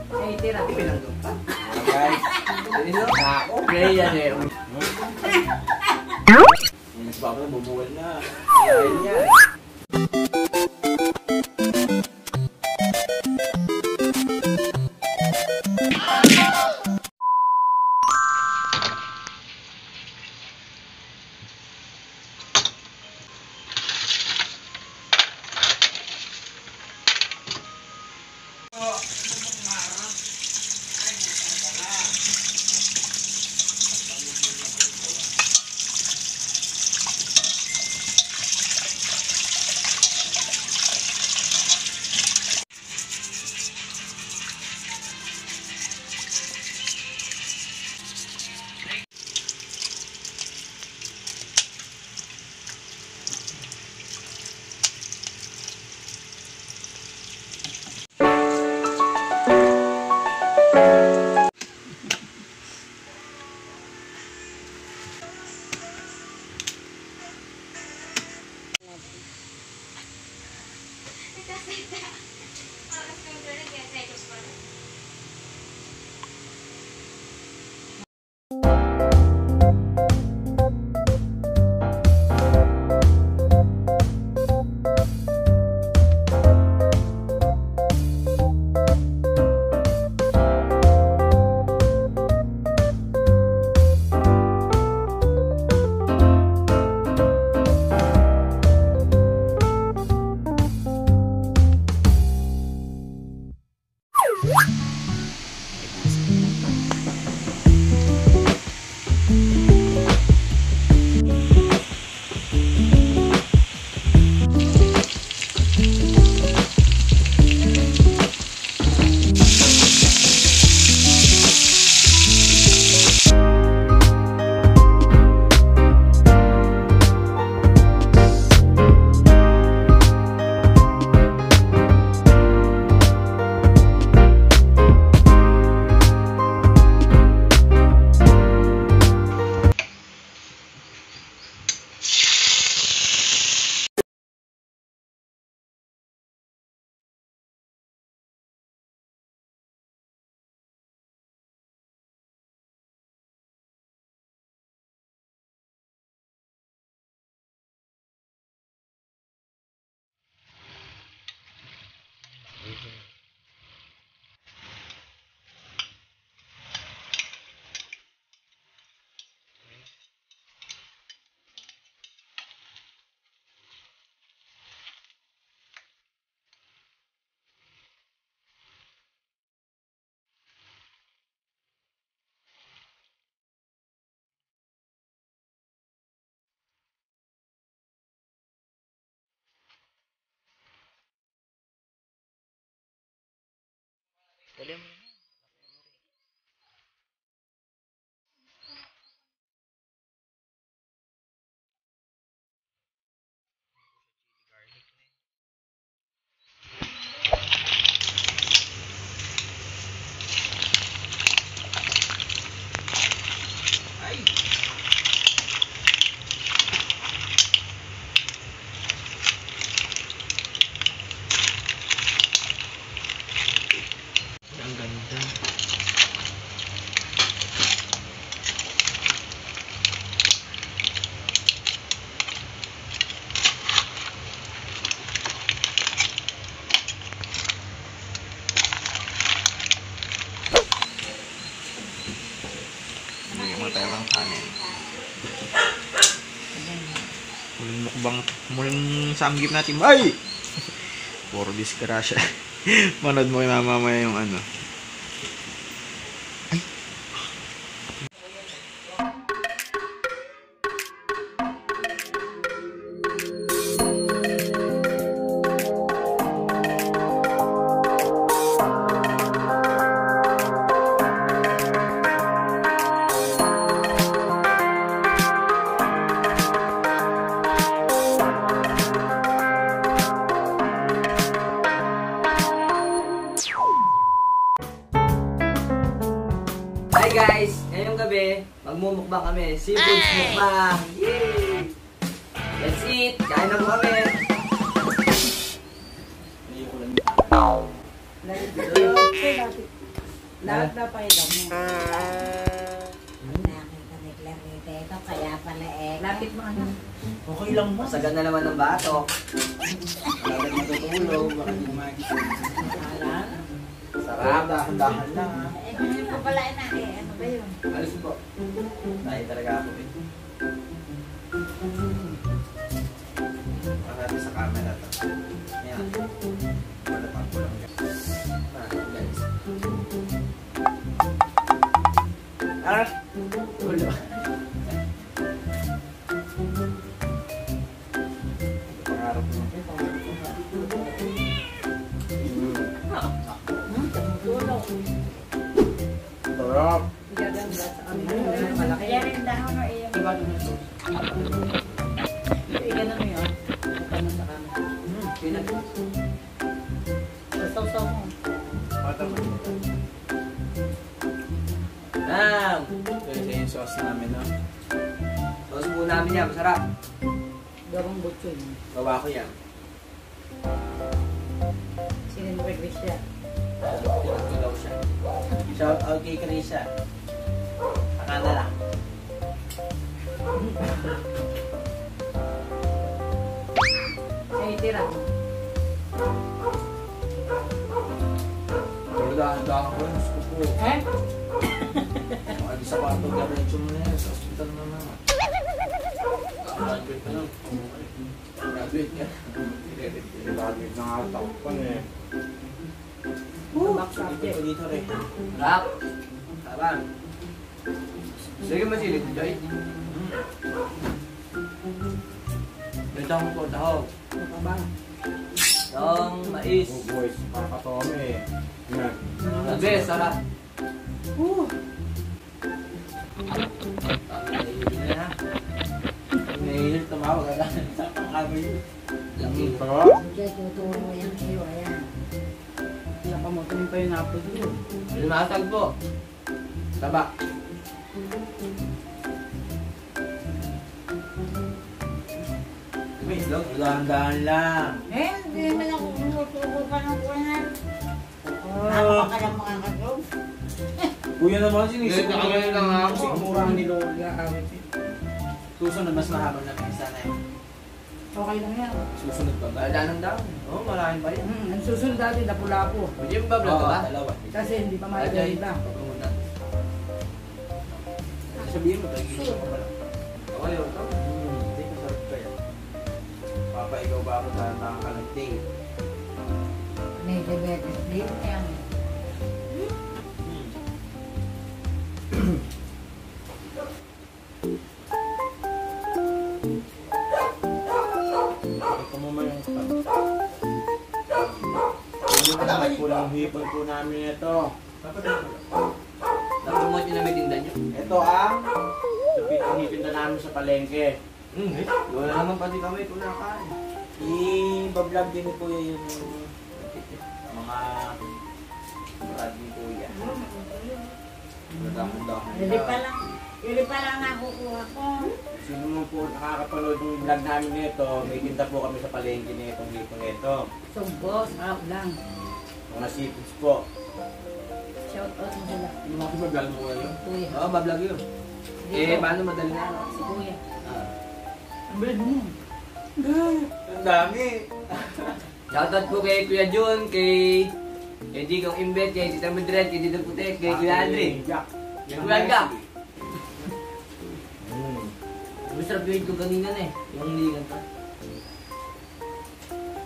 Ay, tira. Pinanggap pa. Guys, dito ako. Kaya yan eh. Mas baka na bubuwal na. Kaya yan. Dali mo. Ang ganda. Hindi mo tayo ng kanin. Muling mukbang, muling samgip natin. Ay! Puro disgrasya. Manood mo kay mamaya yung ano. Ay! Hi guys! Ngayong gabi, magmumukbang kami. Seafoods mukbang! Yay! Let's eat! Kain na po kami! Lahat na pakita mo. Kaya pala Lapit mo ano. Okay lang mo. Masagan na naman ng batok. Wala ka matutulog. Baka di kumagising. Sarap. Dahan-dahan lang ha. Ganyan ko pala na ano ba yun? Alis po. Tayo talaga ako eh. Para natin sa camera to. Ayan. Wala pang kulang yan. Guys. Ulo. Pangarap mo. Tulog. Sarap. Gaganda sa kanila. Malaki. Kaya rin dahon o iyong Diba doon ito? Ganun mo yun. Ganun sa kanila. Sasaw mo. Pataman. Nam! Ito yung sauce namin no. Sauce po namin yan. Masarap. Gawang butso yun. Bawa ko yan. Sinimbreg siya. Pinagtulaw siya. Shout out kay Krisha. Pakanda lang. Ay, tira. Dahan-dahan ko. Diyos ko po. Eh? Ay, sa kwarto diretso mo na yan. Sa hospital na naman. Graduate ka lang. Graduate ka. Graduate na nga takpan eh. Back subject. Ito dito rin. Sarap. Sarap. Sige masilip, Joy. Ito ang po, tahog. Ano ka ba? Yung mais. Oh boys, makakatome eh. Yan. Sabi, sarap. Nahihil tumawag ka lang. Sa pangkabi. Laki. Sarap. Diyan tuturo mo yung iyo. Ayan. Nakamutunin pa yung napod yun. Limatag po. Taba. May islog. Dahan-dahan lang. Eh, hindi naman ako umutubo pa ng kuwan. Nakaka lang makakatulog. Kuya naman Ngayon sinisip na kami lang ako. Sigmura ni Lola. Susunod, mas mahabang na pisa na yun. Okay lang yan. Susunod pa ba? Bala ng daon. Oo, maraming pa rin. Ang susunod dati, lapu-lapo. Pwede mo ba vlog ba? Dalawa. Kasi hindi pa Ajay. makikita. Sabihin mo, tagigil ko pala. Okay, ito. Hindi ko sarap ka yan. Papa, ikaw ba ako tatang ka ng date? May diabetes din. Ayan. Ito mo ba yung pan? Ano po lang hipon po namin ito. Napromote nyo na may tinda nyo. Ito ang pinipinta namin sa palengke. Wala naman pati kami kung nakain. I-vlog din po yung mga brad ni Kuya. Nadakon-dakon Hindi pa lang nakukuha ko. Sino mo po nakakapanood ng vlog namin nito, may tinta po kami sa palengke nitong hipon nito. Sumbo, sarap lang. Mga seafoods po. Shout out mo sila. Yung mga vlog mo ngayon. Kuya. Oo, bablog yun. Eh, paano madali na? Si Kuya. Ah. Ang bilis mo. Ang dami! Shoutout po kay Kuya Jun, kay Digong Imbet, kay Tita Madret, kay Tito Putek, kay Kuya Andre. Jack. Kay Kuya Jack. Hmm. Masarap yung ko kanina na eh. Yung ligan pa.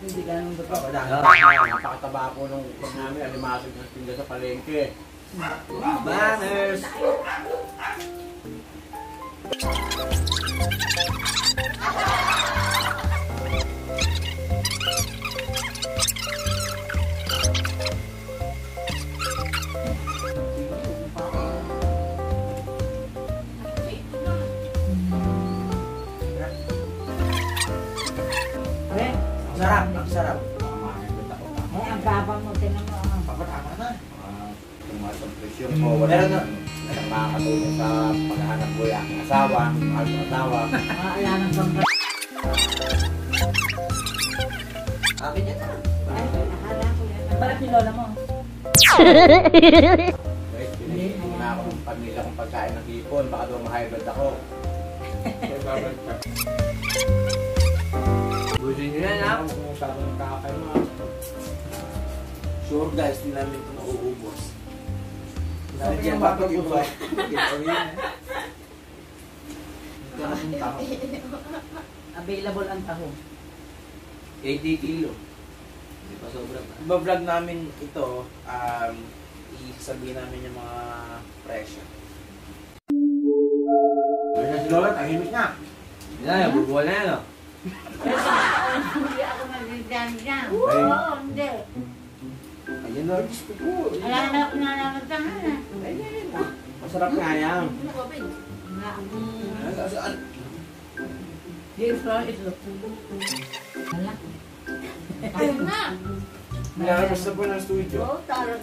Hindi ka naman Papa, dapat. napakataba po nung pag namin, alimasog ng tinda sa palengke. Banners! Eh, Sarap, ang sarap. Eh, ang baba mo, tinan mo. Papa, tama na. Tumaas ang presyon Mm, po. Wala meron na. na. Walang makakatulong sa paghahanap ko yung asawa, mahal ng asawa. Wala nang pang... Akin yan na. Ay, akala ko yan. balat ni Lola mo. Guys, pinahihintay na ako ng pamilya kong pagkain ng hipon. Baka daw ma-high blood ako. Busin nyo yan ha. Kung masyado ng kakay mo. Sure guys, di namin ito mauubos. Sabi niya, bakit ito? Available ang taho. 80 kilo. Hindi pa sobra pa. Iba-vlog namin ito, isasabihin namin yung mga presyo. Ayun na si Lola, tahimik na. Yan, bubuhan na yan o. Hindi ako nagdidyan. Oo, hindi. Ayun na, gusto ko. Wala na ako nalamantangan. Masarap nga yan. James Brown is look. Wala. Ayun na. Nalabas na po ng studio. Oo, taro.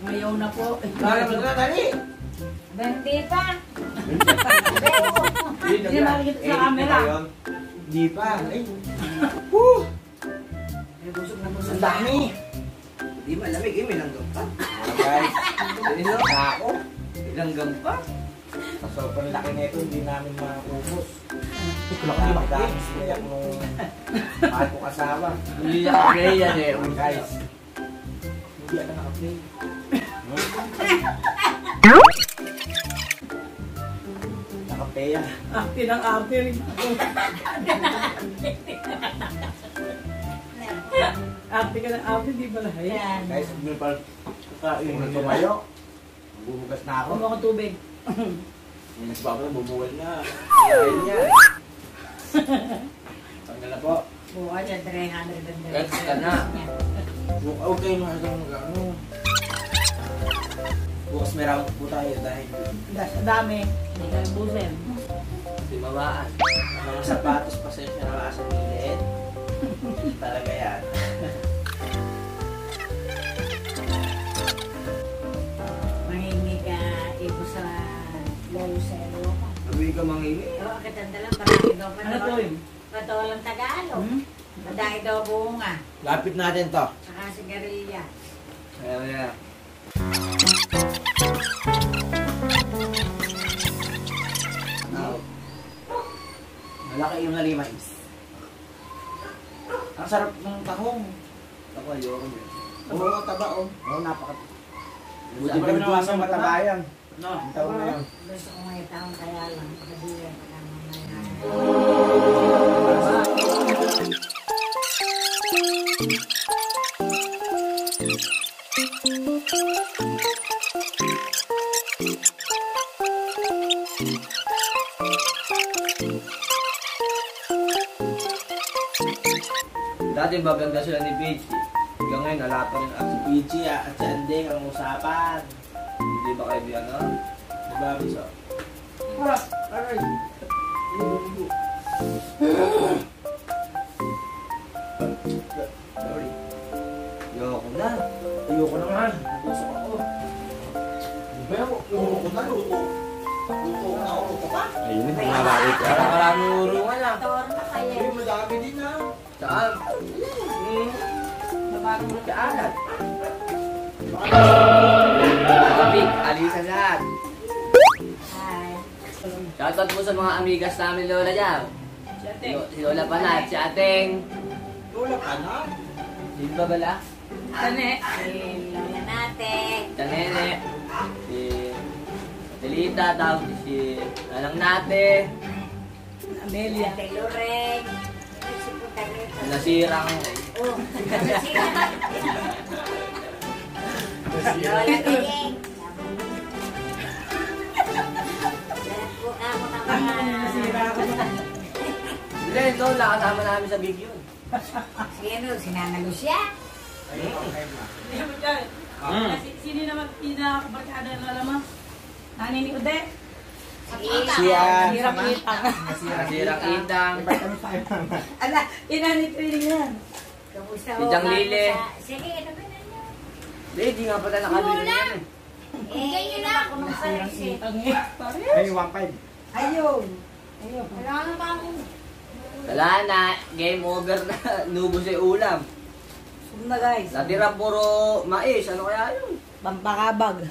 Ngayon na po. Nalabas na, dali! Hindi pa. Hindi makikita sa camera. Hindi pa. Ay, Ang dami! Hindi malamig eh, may langgam pa. guys. Ano? Ako. May langgam pa. Sa sobrang laki nito, hindi namin maubos. Dami siyak nung mahal kong asawa. Hindi na play yan eh. Guys, hindi ako naka-play. Naka-play yan. Ate ng ate rin. Ate ka ng ate, di ba lahat? Yan. Guys, hindi pa kakain na tumayo. Bubugas na ako. Kung ako tubig. Yung nagbaba na, bubuwal na. Ayaw niya. Pagkala po. Buwan niya, 300. Ex ka na. Huwag kayo mahasang ano. Bukas may round po tayo dahil Ang dami. Hindi ka busen. Si Mawaan. Mga sapatos, pasensya na kaasa niliit. Talaga yan. Mangingi ka, ibo sa lolo sa Europa. Sabi ka mangingi. Oo, katanda lang, marami daw pa Ano to yun? Patolang Tagalog. Hmm? Madami daw bunga. Lapit natin to. Saka sigarilya. Ayaw niya. Malaki yung nalimais. Ang sarap ng tahong. Ako ayoko niya. Oo, taba oh. Oo, napaka... Buti Hindi pa kami rin nawasang matabayan. No. Ang taon na yun. Gusto ko may taong kaya lang. Kasi yan, Dati baganda sila ni Paige. Hanggang ngayon, nalapan ng Si Pichi at si Andeng ang usapan. Hindi ba kayo di ano? Diba, Biso? Aray! Sorry. Ayoko na. Ayoko na nga. Nabusok ako. Diba yung uuro ko na, luto. Luto na ako, luto ka. Ayun, hindi mabalik ka. Parang maraming urungan lang. Tor na kaya. Ay, madami din na. Saan? Nabago na ka alat. Kapit, alisan lahat. Ay. Shoutout po sa mga amigas namin Lola dyan. Si Lola Panat, si Ateng. Lola ka na. Sino ba bala? Tane. Si lola natin. Si Nene. Si Delita, tawag si Nanang Nate. Amelia. Ate Loreng. Si Puta Nito. Nasirang. Oh, Lola Tinging. Lahat po ako ng mga... Nasira ako na. Hindi, Lola, kasama namin sa big yun. Sino? Si Nana Lucia? Sino naman pinakabarkada ng lalama? Nani ni Ude? Siya. Hirap kitang. Nasirang Itang. Ala, inani training yan. Kamusta Si Jang Lile. Sige, ano ba na niya? Hindi, di nga pala nakabili yan eh. Ganyan na ako nung salis eh. Ay, 1.5. Ayun. Ayun. Wala na ba ako? Wala na, game over na. Nubos yung ulam. Sum na guys. Natira puro mais, ano kaya yun? Pampakabag.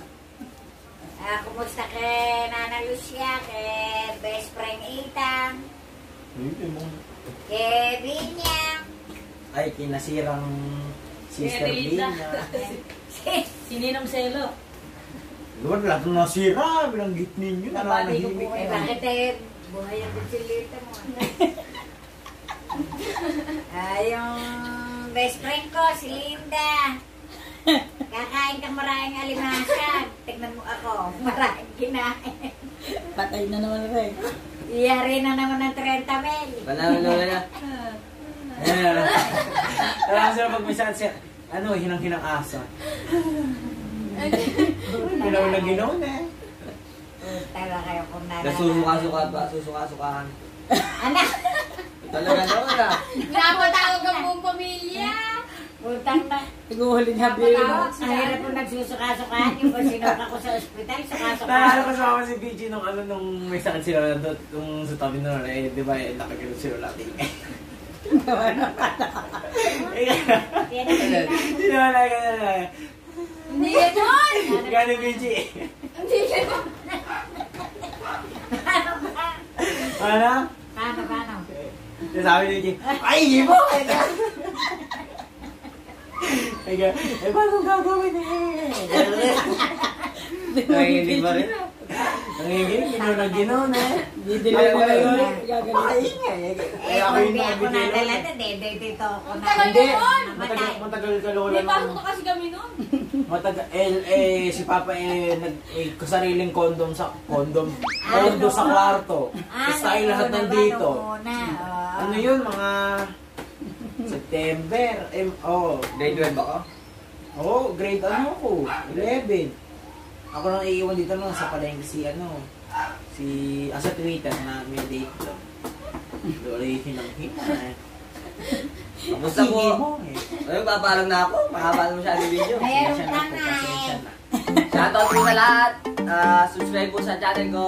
Kumusta kay Nana Lucia, kay best friend Itang, kay Binyang, Ay, kinasirang Sister Kaya Bina. Si Ninong Selo. Luwag lahat ng nasira, binanggit ninyo, Nabati ko po nananahimik kayo. na. bakit buhay ang bitsilita mo? Yung best friend ko, si Linda. Kakain kang maraming alimasag. Tignan mo ako, maraming kinain. Patay na naman rin. Iyari na naman ng 30 mil. Wala. Kaya sila pag may sakit siya, hinang-hinang asa. Ginaw na ginaw na eh. Tala kayo kung Nasusuka-suka ba? Susuka-sukahan. Anak! Talaga naman ah. Napatawag ang buong pamilya. Utang na. Iguhuli niya Napatawag. Ang hirap po nagsusuka-sukahan. Yung kung sinuka ko sa ospital, Naalala suka-sukahan. ko sa si PG nung may sakit sila nung sa tabi nun, di ba, nakagano sila lati. Yan ang sila. Hindi naman na gano'n. Hindi ganon! Gano'n PG. Hindi ganon! Ano? Paano? Sabi ni PG, ay, hindi mo! Paano gagawin eh? Nanginginig ba rin? Nanginginig, ginaw na eh. Didilig mo kayo. Makaingay. Eh, kung di ako nadala na, dito ako na. Hindi. Matagal ka lola May pasok nung... na kasi kami noon. Matagal, si Papa kasariling kondom sa kwarto. Tapos tayo lahat nandito. Ano yun, mga September. Grade 12 ako? Grade ko? 11. Ako nang iiwan dito no, sa palengke sa Twitter na may date doon. Doon ay hinang-hinang. Kamusta po? Ayun, papaalam na ako. Makapaalam mo siya ang video. Mayroon ka na eh. Shoutout po sa lahat. Subscribe po sa channel ko.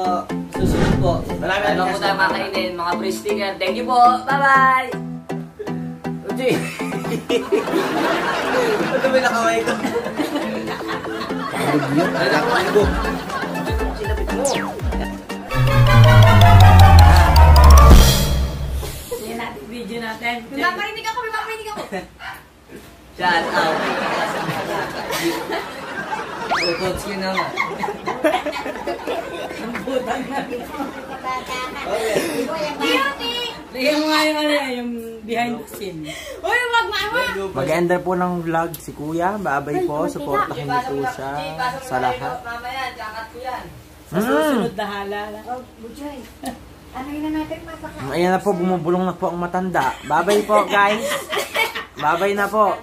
Susunod po. Maraming Ano po tayo salamat. makainin. Mga free sticker. Thank you po. Bye-bye! Uji! Ano ba nakaway ko? Ano nakaway ko? Sinapit mo. Sige natin video natin. Maparinig ako. Shout out. Tutots ko naman. Lagyan mo nga yung behind the scene. Uy, wag mama! Mag-ender po ng vlog si Kuya. Babay po. Supportahin niyo po siya sa lahat. Mamaya, jacket ko yan. Sa susunod na halala. Oh, Bujoy. Ano yun na natin mapaka? Ayan na po, bumubulong na po ang matanda. Babay po guys. Babay na po.